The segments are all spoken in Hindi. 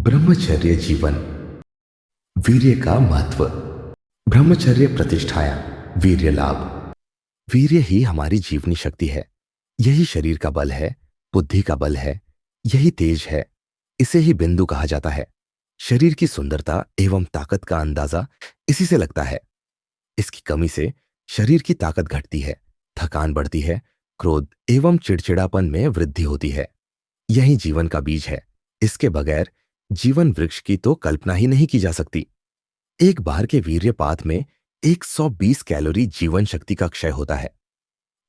ब्रह्मचर्य जीवन, वीर्य का महत्व। ब्रह्मचर्य प्रतिष्ठाया, वीर्य लाभ। वीर्य ही हमारी जीवनी शक्ति है। यही शरीर का बल है, बुद्धि का बल है, यही तेज है। इसे ही बिंदु कहा जाता है। शरीर की सुंदरता एवं ताकत का अंदाजा इसी से लगता है। इसकी कमी से शरीर की ताकत घटती है, थकान बढ़ती है, क्रोध एवं चिड़चिड़ापन में वृद्धि होती है। यही जीवन का बीज है। इसके बगैर जीवन वृक्ष की तो कल्पना ही नहीं की जा सकती। एक बार के वीर्यपात में 120 कैलोरी जीवन शक्ति का क्षय होता है।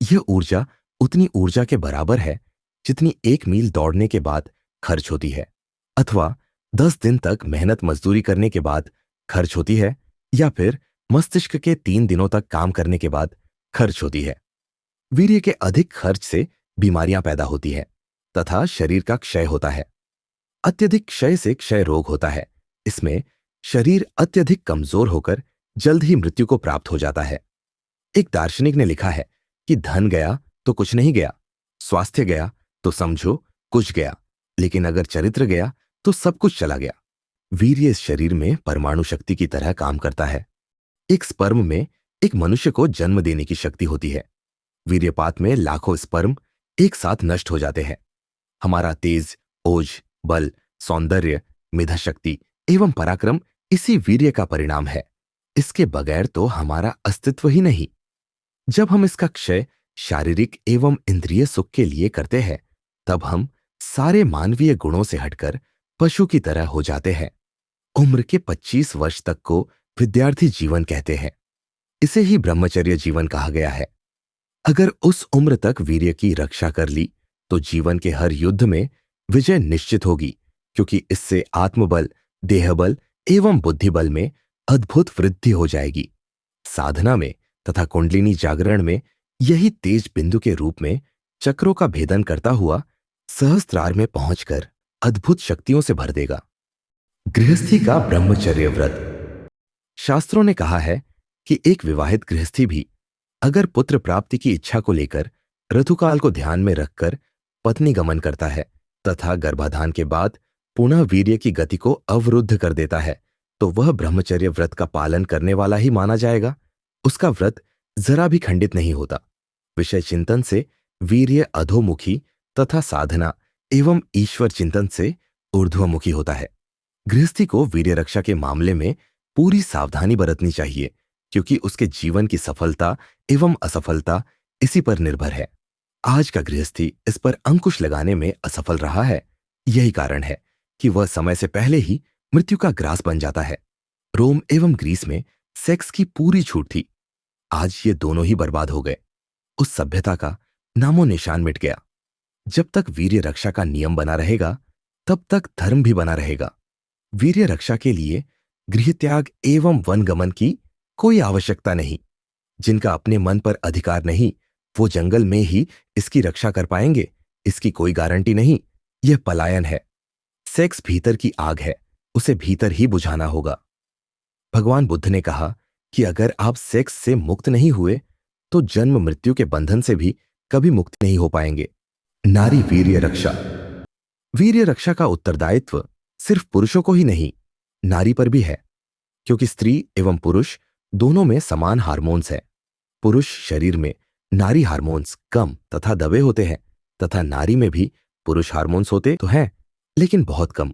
यह ऊर्जा उतनी ऊर्जा के बराबर है जितनी 1 मील दौड़ने के बाद खर्च होती है, अथवा 10 दिन तक मेहनत मजदूरी करने के बाद खर्च होती है, या फिर मस्तिष्क के 3 दिनों तक काम करने के बाद खर्च होती है। वीर्य के अधिक खर्च से बीमारियां पैदा होती है तथा शरीर का क्षय होता है। अत्यधिक क्षय से क्षय रोग होता है। इसमें शरीर अत्यधिक कमजोर होकर जल्द ही मृत्यु को प्राप्त हो जाता है। एक दार्शनिक ने लिखा है कि धन गया तो कुछ नहीं गया, स्वास्थ्य गया तो समझो कुछ गया, लेकिन अगर चरित्र गया तो सब कुछ चला गया। वीर्य इस शरीर में परमाणु शक्ति की तरह काम करता है। एक स्पर्म में एक मनुष्य को जन्म देने की शक्ति होती है। वीर्यपात में लाखों स्पर्म एक साथ नष्ट हो जाते हैं। हमारा तेज, ओज, बल, सौंदर्य, मेधा शक्ति एवं पराक्रम इसी वीर्य का परिणाम है। इसके बगैर तो हमारा अस्तित्व ही नहीं। जब हम इसका क्षय शारीरिक एवं इंद्रिय सुख के लिए करते हैं, तब हम सारे मानवीय गुणों से हटकर पशु की तरह हो जाते हैं। उम्र के 25 वर्ष तक को विद्यार्थी जीवन कहते हैं। इसे ही ब्रह्मचर्य जीवन कहा गया है। अगर उस उम्र तक वीर्य की रक्षा कर ली तो जीवन के हर युद्ध में विजय निश्चित होगी, क्योंकि इससे आत्मबल, देहबल एवं बुद्धिबल में अद्भुत वृद्धि हो जाएगी। साधना में तथा कुंडलिनी जागरण में यही तेज बिंदु के रूप में चक्रों का भेदन करता हुआ सहस्त्रार में पहुंचकर अद्भुत शक्तियों से भर देगा। गृहस्थी का ब्रह्मचर्य व्रत। शास्त्रों ने कहा है कि एक विवाहित गृहस्थी भी अगर पुत्र प्राप्ति की इच्छा को लेकर ऋतुकाल को ध्यान में रखकर पत्नी गमन करता है तथा गर्भाधान के बाद पुनः वीर्य की गति को अवरुद्ध कर देता है, तो वह ब्रह्मचर्य व्रत का पालन करने वाला ही माना जाएगा। उसका व्रत जरा भी खंडित नहीं होता। विषय चिंतन से वीर्य अधोमुखी तथा साधना एवं ईश्वर चिंतन से ऊर्ध्वमुखी होता है। गृहस्थी को वीर्य रक्षा के मामले में पूरी सावधानी बरतनी चाहिए, क्योंकि उसके जीवन की सफलता एवं असफलता इसी पर निर्भर है। आज का गृहस्थी इस पर अंकुश लगाने में असफल रहा है। यही कारण है कि वह समय से पहले ही मृत्यु का ग्रास बन जाता है। रोम एवं ग्रीस में सेक्स की पूरी छूट थी। आज ये दोनों ही बर्बाद हो गए। उस सभ्यता का नामो निशान मिट गया। जब तक वीर्य रक्षा का नियम बना रहेगा, तब तक धर्म भी बना रहेगा। वीर्य रक्षा के लिए गृह त्याग एवं वनगमन की कोई आवश्यकता नहीं। जिनका अपने मन पर अधिकार नहीं, वो जंगल में ही इसकी रक्षा कर पाएंगे, इसकी कोई गारंटी नहीं। यह पलायन है। सेक्स भीतर की आग है, उसे भीतर ही बुझाना होगा। भगवान बुद्ध ने कहा कि अगर आप सेक्स से मुक्त नहीं हुए तो जन्म मृत्यु के बंधन से भी कभी मुक्त नहीं हो पाएंगे। नारी वीर्य रक्षा। वीर्य रक्षा का उत्तरदायित्व सिर्फ पुरुषों को ही नहीं, नारी पर भी है, क्योंकि स्त्री एवं पुरुष दोनों में समान हार्मोन्स हैं। पुरुष शरीर में नारी हार्मोन्स कम तथा दबे होते हैं, तथा नारी में भी पुरुष हार्मोन्स होते तो हैं, लेकिन बहुत कम।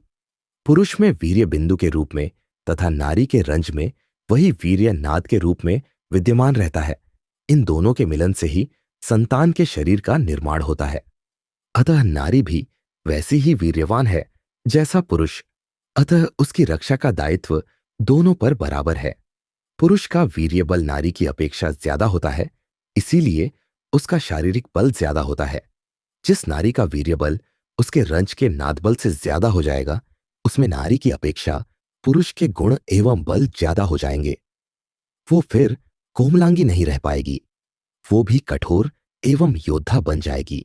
पुरुष में वीर्य बिंदु के रूप में तथा नारी के रंज में वही वीर्य नाद के रूप में विद्यमान रहता है। इन दोनों के मिलन से ही संतान के शरीर का निर्माण होता है। अतः नारी भी वैसी ही वीर्यवान है जैसा पुरुष। अतः उसकी रक्षा का दायित्व दोनों पर बराबर है। पुरुष का वीर्य बल नारी की अपेक्षा ज्यादा होता है, इसीलिए उसका शारीरिक बल ज्यादा होता है। जिस नारी का वीर्य बल उसके रंज के नाद बल से ज्यादा हो जाएगा, उसमें नारी की अपेक्षा पुरुष के गुण एवं बल ज्यादा हो जाएंगे। वो फिर कोमलांगी नहीं रह पाएगी, वो भी कठोर एवं योद्धा बन जाएगी।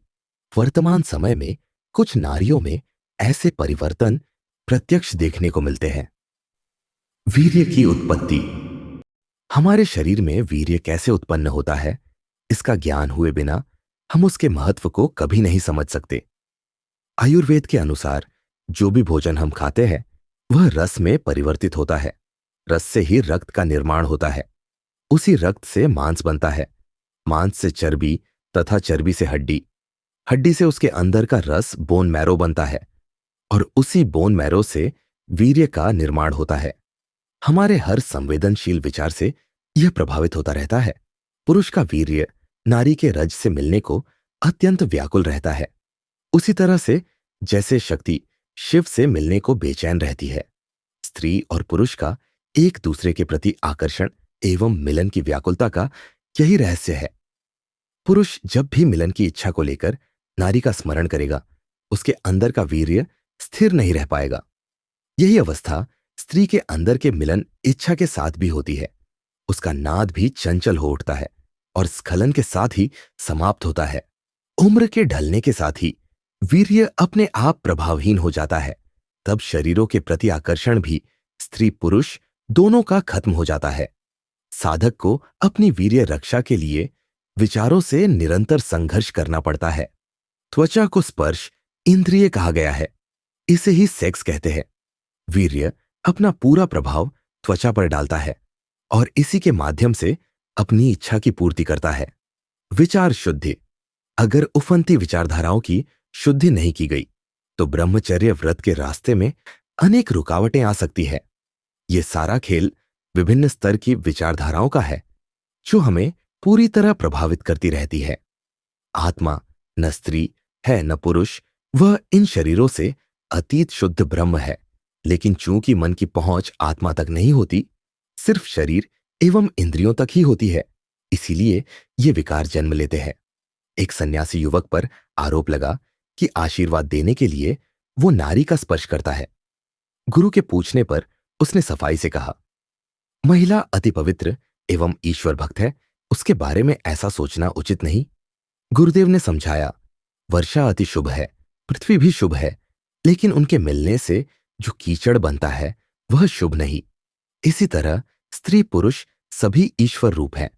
वर्तमान समय में कुछ नारियों में ऐसे परिवर्तन प्रत्यक्ष देखने को मिलते हैं। वीर्य की उत्पत्ति। हमारे शरीर में वीर्य कैसे उत्पन्न होता है, इसका ज्ञान हुए बिना हम उसके महत्व को कभी नहीं समझ सकते। आयुर्वेद के अनुसार जो भी भोजन हम खाते हैं, वह रस में परिवर्तित होता है। रस से ही रक्त का निर्माण होता है। उसी रक्त से मांस बनता है। मांस से चर्बी तथा चर्बी से हड्डी। हड्डी से उसके अंदर का रस बोन मैरो बनता है और उसी बोन मैरो से वीर्य का निर्माण होता है। हमारे हर संवेदनशील विचार से यह प्रभावित होता रहता है। पुरुष का वीर्य नारी के रज से मिलने को अत्यंत व्याकुल रहता है। उसी तरह से जैसे शक्ति शिव से मिलने को बेचैन रहती है, स्त्री और पुरुष का एक दूसरे के प्रति आकर्षण एवं मिलन की व्याकुलता का यही रहस्य है। पुरुष जब भी मिलन की इच्छा को लेकर नारी का स्मरण करेगा, उसके अंदर का वीर्य स्थिर नहीं रह पाएगा। यही अवस्था स्त्री के अंदर के मिलन इच्छा के साथ भी होती है। उसका नाद भी चंचल हो उठता है और स्खलन के साथ ही समाप्त होता है। उम्र के ढलने के साथ ही वीर्य अपने आप प्रभावहीन हो जाता है। तब शरीरों के प्रति आकर्षण भी स्त्री पुरुष दोनों का खत्म हो जाता है। साधक को अपनी वीर्य रक्षा के लिए विचारों से निरंतर संघर्ष करना पड़ता है। त्वचा को स्पर्श इंद्रिय कहा गया है। इसे ही सेक्स कहते हैं। वीर्य अपना पूरा प्रभाव त्वचा पर डालता है और इसी के माध्यम से अपनी इच्छा की पूर्ति करता है। विचार शुद्धि। अगर उफनती विचारधाराओं की शुद्धि नहीं की गई तो ब्रह्मचर्य व्रत के रास्ते में अनेक रुकावटें आ सकती है। ये सारा खेल विभिन्न स्तर की विचारधाराओं का है जो हमें पूरी तरह प्रभावित करती रहती है। आत्मा न स्त्री है न पुरुष, वह इन शरीरों से अतीत शुद्ध ब्रह्म है। लेकिन चूंकि मन की पहुंच आत्मा तक नहीं होती, सिर्फ शरीर एवं इंद्रियों तक ही होती है, इसीलिए ये विकार जन्म लेते हैं। एक सन्यासी युवक पर आरोप लगा कि आशीर्वाद देने के लिए वो नारी का स्पर्श करता है। गुरु के पूछने पर उसने सफाई से कहा, महिला अति पवित्र एवं ईश्वर भक्त है, उसके बारे में ऐसा सोचना उचित नहीं। गुरुदेव ने समझाया, वर्षा अति शुभ है, पृथ्वी भी शुभ है, लेकिन उनके मिलने से जो कीचड़ बनता है वह शुभ नहीं। इसी तरह स्त्री पुरुष सभी ईश्वर रूप हैं,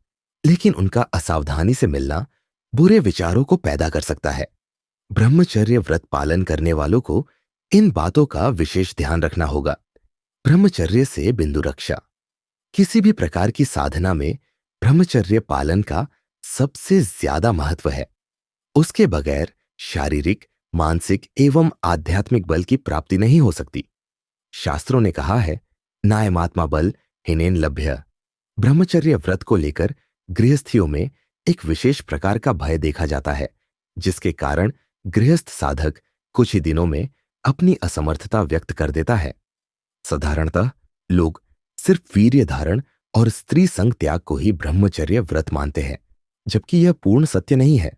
लेकिन उनका असावधानी से मिलना बुरे विचारों को पैदा कर सकता है। ब्रह्मचर्य व्रत पालन करने वालों को इन बातों का विशेष ध्यान रखना होगा। ब्रह्मचर्य से बिंदु रक्षा। किसी भी प्रकार की साधना में ब्रह्मचर्य पालन का सबसे ज्यादा महत्व है। उसके बगैर शारीरिक, मानसिक एवं आध्यात्मिक बल की प्राप्ति नहीं हो सकती। शास्त्रों ने कहा है, नायमात्मा बल हिनेन लभ्य। ब्रह्मचर्य व्रत को लेकर गृहस्थियों में एक विशेष प्रकार का भय देखा जाता है, जिसके कारण गृहस्थ साधक कुछ ही दिनों में अपनी असमर्थता व्यक्त कर देता है। साधारणतः लोग सिर्फ वीर्य धारण और स्त्री संग त्याग को ही ब्रह्मचर्य व्रत मानते हैं, जबकि यह पूर्ण सत्य नहीं है।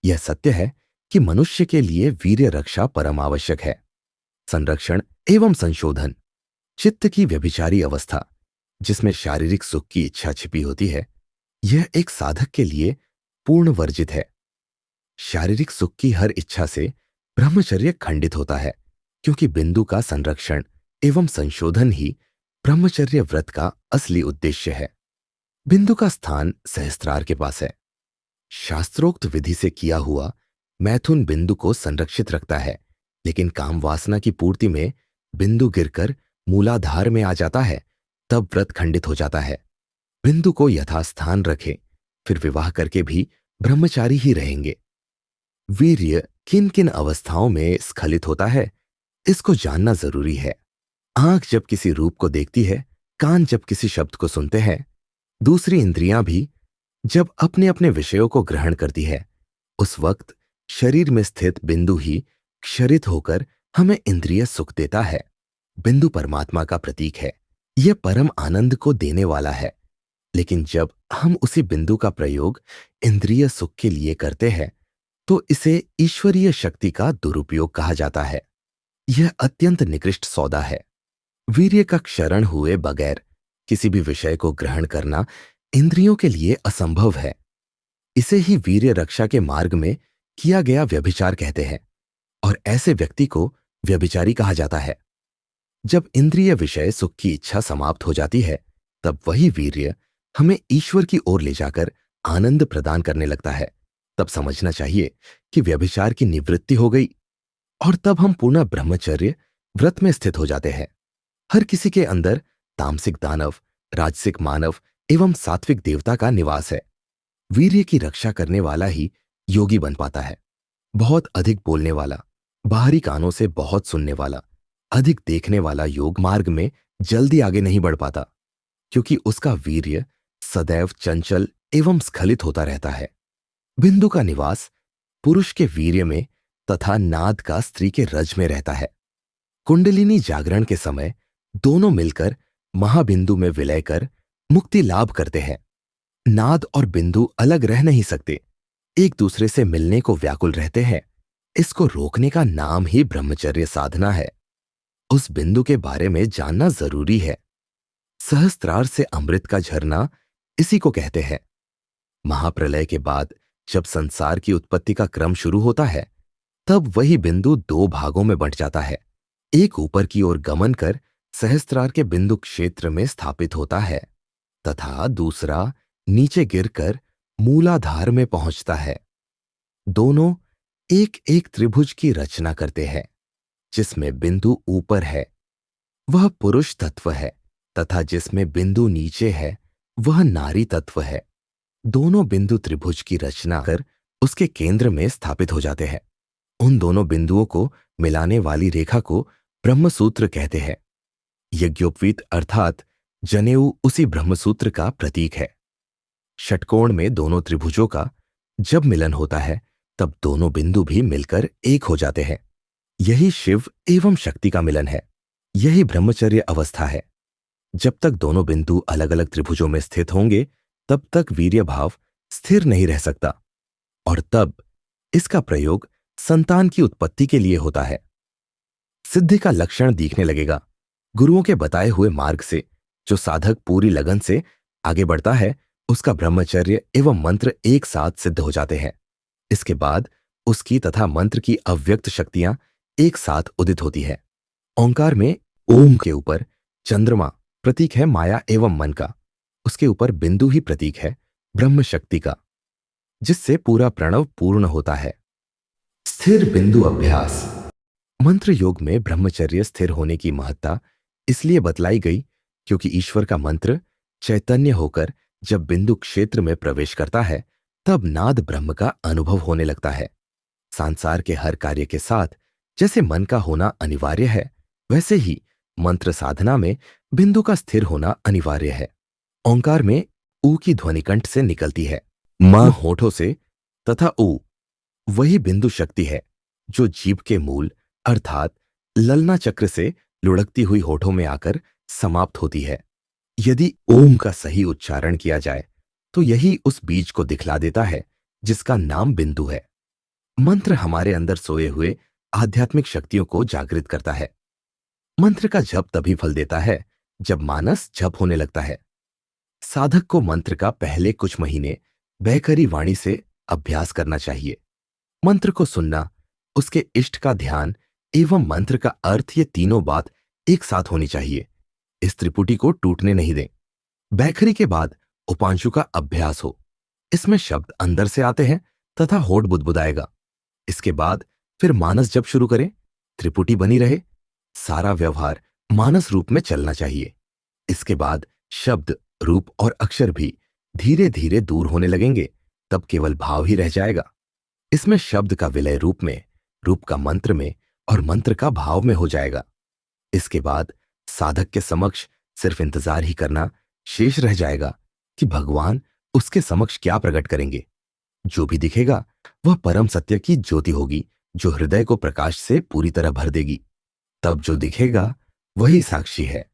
यह सत्य है कि मनुष्य के लिए वीर्य रक्षा परम आवश्यक है। संरक्षण एवं संशोधन। चित्त की व्यभिचारी अवस्था, जिसमें शारीरिक सुख की इच्छा छिपी होती है, यह एक साधक के लिए पूर्ण वर्जित है। शारीरिक सुख की हर इच्छा से ब्रह्मचर्य खंडित होता है, क्योंकि बिंदु का संरक्षण एवं संशोधन ही ब्रह्मचर्य व्रत का असली उद्देश्य है। बिंदु का स्थान सहस्त्रार के पास है। शास्त्रोक्त विधि से किया हुआ मैथुन बिंदु को संरक्षित रखता है, लेकिन काम वासना की पूर्ति में बिंदु गिरकर मूलाधार में आ जाता है, तब व्रत खंडित हो जाता है। बिंदु को यथास्थान रखें, फिर विवाह करके भी ब्रह्मचारी ही रहेंगे। वीर्य किन किन अवस्थाओं में स्खलित होता है, इसको जानना जरूरी है। आंख जब किसी रूप को देखती है, कान जब किसी शब्द को सुनते हैं, दूसरी इंद्रियां भी जब अपने अपने विषयों को ग्रहण करती है, उस वक्त शरीर में स्थित बिंदु ही क्षरित होकर हमें इंद्रिय सुख देता है। बिंदु परमात्मा का प्रतीक है। यह परम आनंद को देने वाला है। लेकिन जब हम उसी बिंदु का प्रयोग इंद्रिय सुख के लिए करते हैं, तो इसे ईश्वरीय शक्ति का दुरुपयोग कहा जाता है। यह अत्यंत निकृष्ट सौदा है। वीर्य का क्षरण हुए बगैर किसी भी विषय को ग्रहण करना इंद्रियों के लिए असंभव है। इसे ही वीर्य रक्षा के मार्ग में किया गया व्यभिचार कहते हैं, और ऐसे व्यक्ति को व्यभिचारी कहा जाता है। जब इंद्रिय विषय सुख की इच्छा समाप्त हो जाती है, तब वही वीर्य हमें ईश्वर की ओर ले जाकर आनंद प्रदान करने लगता है। तब समझना चाहिए कि व्यभिचार की निवृत्ति हो गई, और तब हम पूर्ण ब्रह्मचर्य व्रत में स्थित हो जाते हैं। हर किसी के अंदर तामसिक दानव, राजसिक मानव एवं सात्विक देवता का निवास है। वीर्य की रक्षा करने वाला ही योगी बन पाता है। बहुत अधिक बोलने वाला, बाहरी कानों से बहुत सुनने वाला, अधिक देखने वाला योग मार्ग में जल्दी आगे नहीं बढ़ पाता, क्योंकि उसका वीर्य सदैव चंचल एवं स्खलित होता रहता है। बिंदु का निवास पुरुष के वीर्य में तथा नाद का स्त्री के रज में रहता है। कुंडलिनी जागरण के समय दोनों मिलकर महाबिंदु में विलय कर मुक्ति लाभ करते हैं। नाद और बिंदु अलग रह नहीं सकते, एक दूसरे से मिलने को व्याकुल रहते हैं। इसको रोकने का नाम ही ब्रह्मचर्य साधना है। उस बिंदु के बारे में जानना जरूरी है। सहस्त्रार से अमृत का झरना इसी को कहते हैं। महाप्रलय के बाद जब संसार की उत्पत्ति का क्रम शुरू होता है, तब वही बिंदु दो भागों में बंट जाता है। एक ऊपर की ओर गमन कर सहस्त्रार के बिंदु क्षेत्र में स्थापित होता है तथा दूसरा नीचे गिरकर मूलाधार में पहुंचता है। दोनों एक एक त्रिभुज की रचना करते हैं। जिसमें बिंदु ऊपर है वह पुरुष तत्व है तथा जिसमें बिंदु नीचे है वह नारी तत्व है। दोनों बिंदु त्रिभुज की रचना कर उसके केंद्र में स्थापित हो जाते हैं। उन दोनों बिंदुओं को मिलाने वाली रेखा को ब्रह्मसूत्र कहते हैं। यज्ञोपवीत अर्थात जनेऊ उसी ब्रह्मसूत्र का प्रतीक है। षटकोण में दोनों त्रिभुजों का जब मिलन होता है तब दोनों बिंदु भी मिलकर एक हो जाते हैं। यही शिव एवं शक्ति का मिलन है। यही ब्रह्मचर्य अवस्था है। जब तक दोनों बिंदु अलग अलग त्रिभुजों में स्थित होंगे तब तक वीर्य भाव स्थिर नहीं रह सकता, और तब इसका प्रयोग संतान की उत्पत्ति के लिए होता है। सिद्धि का लक्षण दिखने लगेगा। गुरुओं के बताए हुए मार्ग से जो साधक पूरी लगन से आगे बढ़ता है उसका ब्रह्मचर्य एवं मंत्र एक साथ सिद्ध हो जाते हैं। इसके बाद उसकी तथा मंत्र की अव्यक्त शक्तियां एक साथ उदित होती है। ओंकार में ओम के ऊपर चंद्रमा प्रतीक है माया एवं मन का, उसके ऊपर बिंदु ही प्रतीक है ब्रह्म शक्ति का, जिससे पूरा प्रणव पूर्ण होता है। स्थिर बिंदु अभ्यास। मंत्र योग में ब्रह्मचर्य स्थिर होने की महत्ता इसलिए बतलाई गई क्योंकि ईश्वर का मंत्र चैतन्य होकर जब बिंदु क्षेत्र में प्रवेश करता है तब नाद ब्रह्म का अनुभव होने लगता है। संसार के हर कार्य के साथ जैसे मन का होना अनिवार्य है, वैसे ही मंत्र साधना में बिंदु का स्थिर होना अनिवार्य है। ओंकार में ऊ की ध्वनि कंठ से निकलती है, म होठों से, तथा ऊ वही बिंदु शक्ति है जो जीभ के मूल अर्थात ललना चक्र से लुढ़कती हुई होठों में आकर समाप्त होती है। यदि ओम का सही उच्चारण किया जाए तो यही उस बीज को दिखला देता है जिसका नाम बिंदु है। मंत्र हमारे अंदर सोए हुए आध्यात्मिक शक्तियों को जागृत करता है। मंत्र का जप तभी फल देता है जब मानस जप होने लगता है। साधक को मंत्र का पहले कुछ महीने बैखरी वाणी से अभ्यास करना चाहिए। मंत्र को सुनना, उसके इष्ट का ध्यान एवं मंत्र का अर्थ, ये तीनों बात एक साथ होनी चाहिए। इस त्रिपुटी को टूटने नहीं दें। बैखरी के बाद उपांशु का अभ्यास हो। इसमें शब्द अंदर से आते हैं तथा होठ बुदबुदाएगा। इसके बाद फिर मानस जप शुरू करें। त्रिपुटी बनी रहे, सारा व्यवहार मानस रूप में चलना चाहिए। इसके बाद शब्द, रूप और अक्षर भी धीरे धीरे दूर होने लगेंगे, तब केवल भाव ही रह जाएगा। इसमें शब्द का विलय रूप में, रूप का मंत्र में और मंत्र का भाव में हो जाएगा। इसके बाद साधक के समक्ष सिर्फ इंतजार ही करना शेष रह जाएगा कि भगवान उसके समक्ष क्या प्रकट करेंगे। जो भी दिखेगा वह परम सत्य की ज्योति होगी जो हृदय को प्रकाश से पूरी तरह भर देगी। तब जो दिखेगा वही साक्षी है।